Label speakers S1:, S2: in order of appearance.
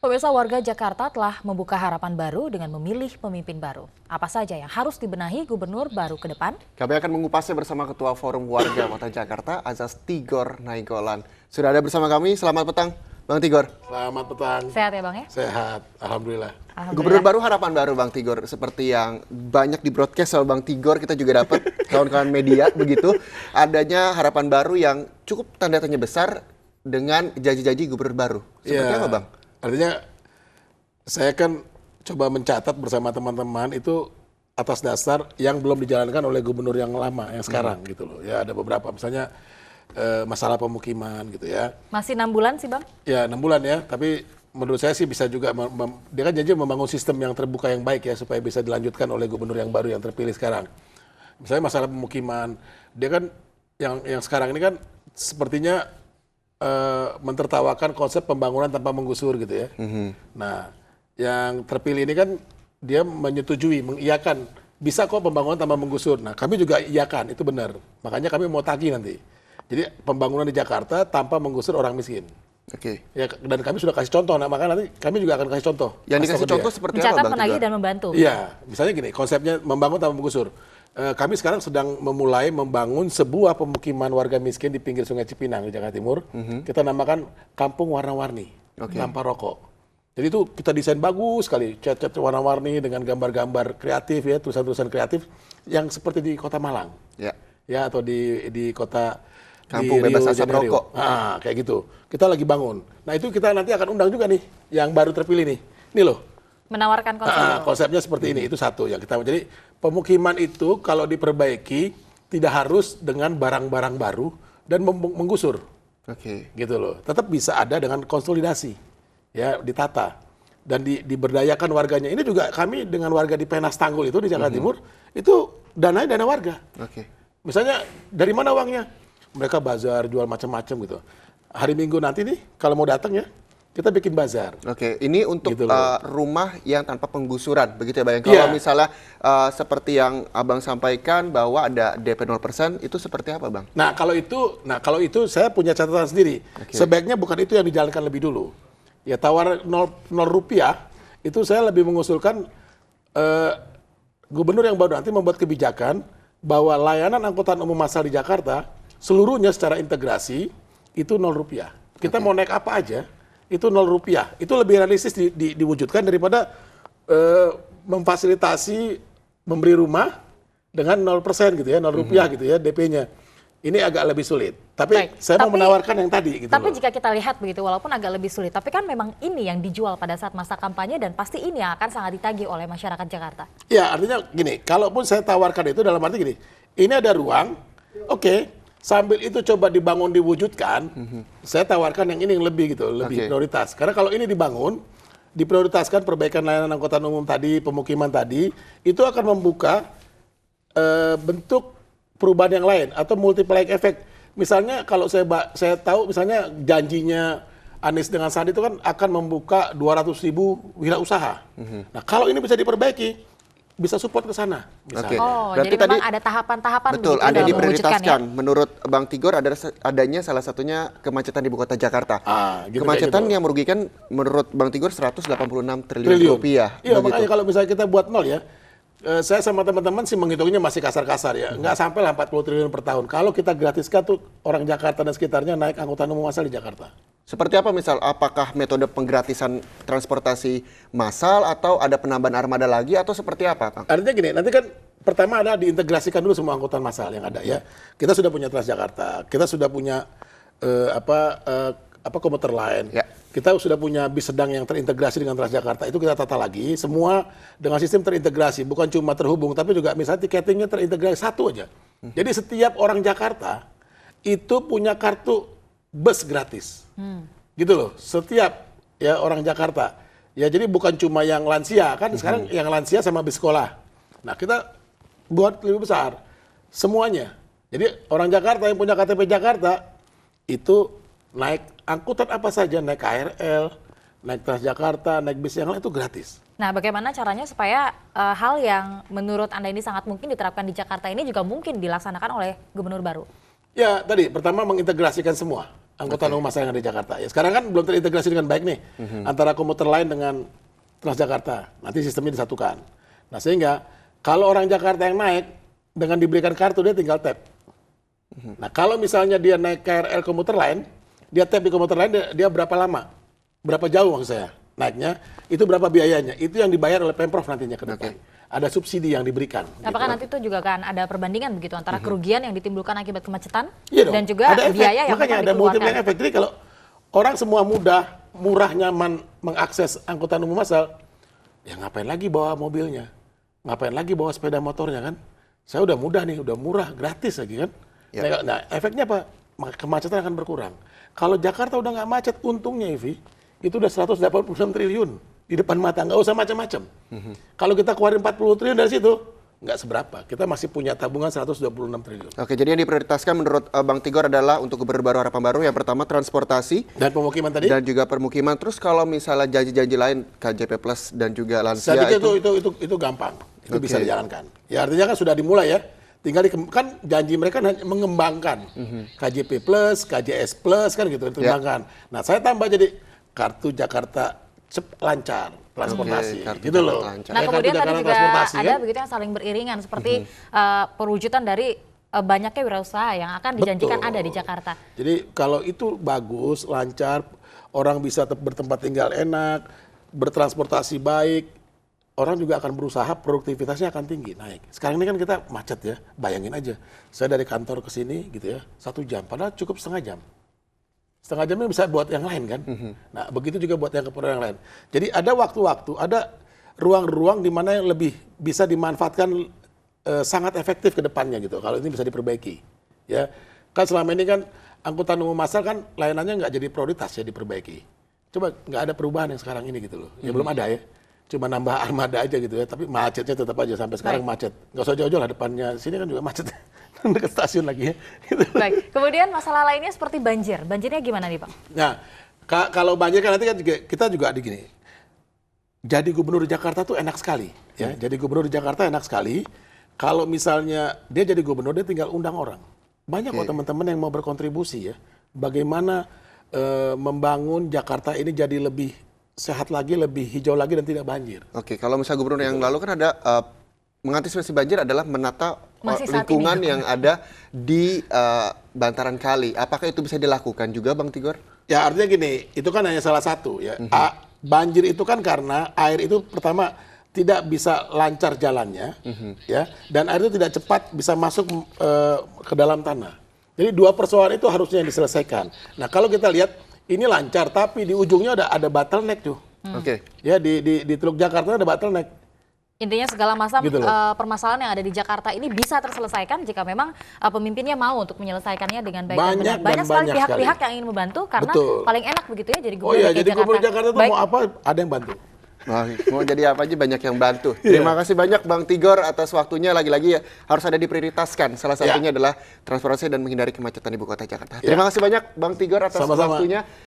S1: Pemirsa, warga Jakarta telah membuka harapan baru dengan memilih pemimpin baru. Apa saja yang harus dibenahi gubernur baru ke depan?
S2: Kami akan mengupasnya bersama Ketua Forum Warga Kota Jakarta, Azas Tigor Nainggolan. Sudah ada bersama kami, selamat petang Bang Tigor.
S3: Selamat petang.
S1: Sehat ya Bang ya?
S3: Sehat, Alhamdulillah.
S2: Gubernur baru, harapan baru Bang Tigor. Seperti yang banyak di broadcast sama Bang Tigor, kita juga dapat kawan-kawan media begitu. Adanya harapan baru yang cukup tanda tanya besar dengan janji-janji gubernur baru. Seperti apa Bang?
S3: Artinya saya kan coba mencatat bersama teman-teman itu atas dasar yang belum dijalankan oleh gubernur yang lama, yang sekarang gitu loh. Ya ada beberapa, misalnya masalah pemukiman gitu ya.
S1: Masih 6 bulan sih Bang?
S3: Ya 6 bulan ya, tapi menurut saya sih bisa juga, dia kan janji membangun sistem yang terbuka yang baik ya, supaya bisa dilanjutkan oleh gubernur yang baru yang terpilih sekarang. Misalnya masalah pemukiman, dia kan yang sekarang ini kan sepertinya mentertawakan konsep pembangunan tanpa menggusur gitu ya. Nah, yang terpilih ini kan dia menyetujui, mengiyakan bisa kok pembangunan tanpa menggusur. Nah, kami juga iyakan, itu benar. Makanya kami mau tagih nanti. Jadi pembangunan di Jakarta tanpa menggusur orang miskin.
S2: Oke.
S3: Ya, dan kami sudah kasih contoh, nah makanya nanti kami juga akan kasih contoh.
S2: Yang dikasih contoh seperti apa
S1: Mencatat,
S2: Bang
S1: menagih,
S2: Tigor?
S1: dan membantu.
S3: Iya, misalnya gini, konsepnya membangun tanpa menggusur. Kami sekarang sedang memulai membangun sebuah pemukiman warga miskin di pinggir Sungai Cipinang di Jakarta Timur. Kita namakan Kampung Warna-Warni, tanpa rokok. Jadi itu kita desain bagus sekali, cat-cat warna-warni dengan gambar-gambar kreatif ya, tulisan-tulisan kreatif yang seperti di Kota Malang. Ya, atau di kota
S2: Kampung
S3: di
S2: bebas
S3: Rio
S2: asap
S3: Janeiro.
S2: rokok.
S3: Ah, kayak gitu. Kita lagi bangun. Nah, itu kita nanti akan undang juga nih yang baru terpilih nih. Nih loh.
S1: Menawarkan konsep.
S3: Konsepnya seperti ini, itu satu yang kita. Jadi pemukiman itu kalau diperbaiki tidak harus dengan barang-barang baru dan menggusur.
S2: Oke.
S3: Gitu loh. Tetap bisa ada dengan konsolidasi. Ya, ditata dan diberdayakan warganya. Ini juga kami dengan warga di Penas Tanggul itu di Jakarta Timur, itu dananya dana warga.
S2: Oke.
S3: Misalnya dari mana uangnya? Mereka bazar, jual macam-macam gitu. Hari Minggu nanti nih, kalau mau datang ya, kita bikin bazar.
S2: Oke, ini untuk
S3: Gitu
S2: rumah yang tanpa penggusuran, begitu ya Bang? Kalau
S3: Iya.
S2: misalnya seperti yang Abang sampaikan bahwa ada DP 0%, itu seperti apa Bang?
S3: Nah kalau itu saya punya catatan sendiri. Sebaiknya bukan itu yang dijalankan lebih dulu. Ya tawar 0 rupiah, itu saya lebih mengusulkan gubernur yang baru nanti membuat kebijakan bahwa layanan angkutan umum massal di Jakarta seluruhnya secara integrasi itu 0 rupiah. Kita mau naik apa aja itu 0 rupiah. Itu lebih realistis diwujudkan daripada memfasilitasi memberi rumah dengan 0% gitu ya, 0 rupiah gitu ya DP-nya. Ini agak lebih sulit. Tapi saya mau menawarkan yang tadi gitu.
S1: Tapi
S3: loh.
S1: jika kita lihat begitu, walaupun agak lebih sulit, tapi kan memang ini yang dijual pada saat masa kampanye dan pasti ini yang akan sangat ditagih oleh masyarakat Jakarta.
S3: Ya artinya gini, kalaupun saya tawarkan itu dalam arti gini, ini ada ruang, oke, sambil itu coba dibangun diwujudkan, saya tawarkan yang ini yang lebih gitu, lebih prioritas. Karena kalau ini dibangun, diprioritaskan perbaikan layanan angkutan umum tadi, pemukiman tadi, itu akan membuka bentuk perubahan yang lain atau multiplier effect. Misalnya kalau saya tahu misalnya janjinya Anies dengan Sandi itu kan akan membuka 200.000 wirausaha. Nah kalau ini bisa diperbaiki, bisa support ke sana.
S2: Oke.
S1: Oh,
S2: Berarti
S1: jadi
S2: tadi
S1: memang ada tahapan-tahapan
S2: betul,
S1: begitu
S2: ada
S1: dalam mewujudkan
S2: diprioritaskan.
S1: ya?
S2: Menurut Bang Tigor adanya salah satunya kemacetan di ibu kota Jakarta.
S3: Gitu,
S2: kemacetan
S3: kayak gitu.
S2: yang merugikan menurut Bang Tigor 186 triliun rupiah.
S3: Iya,
S2: begitu.
S3: makanya kalau misalnya kita buat nol ya, saya sama teman-teman sih menghitungnya masih kasar-kasar ya. Nggak sampai lah 40 triliun per tahun. Kalau kita gratiskan tuh orang Jakarta dan sekitarnya naik angkutan umum massal di Jakarta.
S2: Seperti apa misal, apakah metode penggratisan transportasi massal atau ada penambahan armada lagi atau seperti apa Kang?
S3: Artinya gini, nanti kan pertama ada diintegrasikan dulu semua angkutan massal yang ada ya. Kita sudah punya Transjakarta, kita sudah punya komuter lain.
S2: Ya.
S3: Kita sudah punya bis sedang yang terintegrasi dengan Transjakarta. Itu kita tata lagi, semua dengan sistem terintegrasi. Bukan cuma terhubung, tapi juga misalnya tiketingnya terintegrasi satu aja. Jadi setiap orang Jakarta itu punya kartu bus gratis. Gitu loh, setiap ya orang Jakarta. Ya jadi bukan cuma yang lansia, kan sekarang yang lansia sama bis sekolah. Nah kita buat lebih besar, semuanya. Jadi orang Jakarta yang punya KTP Jakarta, itu naik angkutan apa saja, naik KRL, naik Transjakarta, naik bis yang lain itu gratis.
S1: Nah, bagaimana caranya supaya hal yang menurut Anda ini sangat mungkin diterapkan di Jakarta ini juga mungkin dilaksanakan oleh gubernur baru?
S3: Ya, tadi pertama mengintegrasikan semua. angkutan umum massal yang ada di Jakarta. Ya sekarang kan belum terintegrasi dengan baik nih antara komuter lain dengan Transjakarta. Nanti sistemnya disatukan. Nah sehingga kalau orang Jakarta yang naik dengan diberikan kartu dia tinggal tap. Nah kalau misalnya dia naik KRL komuter lain, dia tap di komuter lain dia berapa lama, berapa jauh maksud saya naiknya, itu berapa biayanya, itu yang dibayar oleh Pemprov nantinya ke depan. Ada subsidi yang diberikan.
S1: Apakah nanti itu juga kan ada perbandingan begitu antara kerugian yang ditimbulkan akibat kemacetan
S3: Iya dong.
S1: dan juga
S3: Ada efek.
S1: biaya yang
S3: Makanya
S1: memang
S3: ada multiplier
S1: dikeluarkan.
S3: efek. Jadi kalau orang semua mudah, murah, nyaman mengakses angkutan umum massal, ya ngapain lagi bawa mobilnya? Ngapain lagi bawa sepeda motornya kan? Saya udah mudah nih, udah murah, gratis lagi kan?
S2: Ya.
S3: Nah, efeknya apa? Kemacetan akan berkurang. Kalau Jakarta udah nggak macet, untungnya Ivi, itu udah 186 triliun di depan mata, nggak usah macam-macam. Kalau kita keluarin 40 triliun dari situ, nggak seberapa. Kita masih punya tabungan 126 triliun.
S2: Oke, jadi yang diprioritaskan menurut Bang Tigor adalah untuk Gubernur baru Harapan Baru yang pertama transportasi
S3: Dan pemukiman tadi?
S2: dan juga permukiman. Terus kalau misalnya janji-janji lain KJP Plus dan juga lansia
S3: Saya pikir
S2: itu
S3: itu gampang, itu
S2: Oke.
S3: bisa dijalankan. Ya artinya kan sudah dimulai ya. Tinggal kan janji mereka hanya mengembangkan KJP Plus, KJS Plus kan gitu dikembangkan. Nah saya tambah jadi kartu Jakarta lancar transportasi,
S2: Oke, kartu
S3: gitu
S2: Jakarta
S3: loh.
S2: lancar.
S1: Nah
S3: Kayak
S1: kemudian
S3: kartu
S1: tadi
S3: Jakarta
S1: juga
S3: transportasi,
S1: ada
S3: kan?
S1: begitu yang saling beriringan seperti perwujudan dari banyaknya wirausaha yang akan dijanjikan
S3: Betul.
S1: ada di Jakarta.
S3: Jadi kalau itu bagus, lancar, orang bisa bertempat tinggal enak, bertransportasi baik, orang juga akan berusaha, produktivitasnya akan tinggi, naik. Sekarang ini kan kita macet ya, bayangin aja. Saya dari kantor ke sini gitu ya, 1 jam, padahal cukup setengah jam. Setengah jamnya bisa buat yang lain kan. Nah begitu juga buat yang keperluan yang lain. Jadi ada waktu-waktu, ada ruang-ruang di mana yang lebih bisa dimanfaatkan sangat efektif ke depannya gitu. Kalau ini bisa diperbaiki, ya kan selama ini kan angkutan umum massal kan layanannya nggak jadi prioritas ya diperbaiki. Coba nggak ada perubahan yang sekarang ini gitu loh. Ya belum ada ya. Cuma nambah armada aja gitu ya. Tapi macetnya tetap aja sampai sekarang macet. Nggak usah jauh-jauh lah depannya. Sini kan juga macet. Dekat stasiun lagi ya. Gitu.
S1: Baik, kemudian masalah lainnya seperti banjir. Banjirnya gimana nih Pak?
S3: Nah, kalau banjir kan nanti kan juga, kita juga di gini. Jadi gubernur Jakarta tuh enak sekali, ya. Jadi gubernur Jakarta enak sekali. Kalau misalnya dia jadi gubernur, dia tinggal undang orang. Banyak kok teman-teman yang mau berkontribusi ya. Bagaimana membangun Jakarta ini jadi lebih sehat lagi, lebih hijau lagi dan tidak banjir.
S2: Oke, kalau misalnya gubernur yang lalu kan ada mengantisipasi banjir adalah menata
S1: Masih saat
S2: lingkungan
S1: ini.
S2: yang ada di bantaran kali. Apakah itu bisa dilakukan juga, Bang Tigor?
S3: Ya artinya gini, itu kan hanya salah satu ya. Banjir itu kan karena air itu pertama tidak bisa lancar jalannya, ya, dan air itu tidak cepat bisa masuk ke dalam tanah. Jadi dua persoalan itu harusnya yang diselesaikan. Nah kalau kita lihat ini lancar, tapi di ujungnya ada bottleneck tuh.
S2: Oke.
S3: Ya di Teluk Jakarta ada bottleneck.
S1: Intinya segala macam
S3: Gitu loh.
S1: permasalahan yang ada di Jakarta ini bisa terselesaikan jika memang pemimpinnya mau untuk menyelesaikannya dengan baik dan
S3: Banyak
S1: benar.
S3: dan
S1: Banyak sekali
S3: banyak
S1: pihak-pihak
S3: sekali.
S1: yang ingin membantu karena
S3: Betul.
S1: paling enak begitu ya jadi
S3: Oh
S1: gubernur
S3: iya,
S1: DKI
S3: jadi gubernur Jakarta tuh
S1: Baik,
S3: mau apa, ada yang bantu.
S2: Wah, mau jadi apa aja banyak yang bantu. Terima kasih banyak Bang Tigor atas waktunya. Lagi-lagi ya harus ada diprioritaskan. Salah satunya adalah transportasi dan menghindari kemacetan ibu kota Jakarta. Terima kasih banyak Bang Tigor atas
S3: Sama-sama.
S2: waktunya.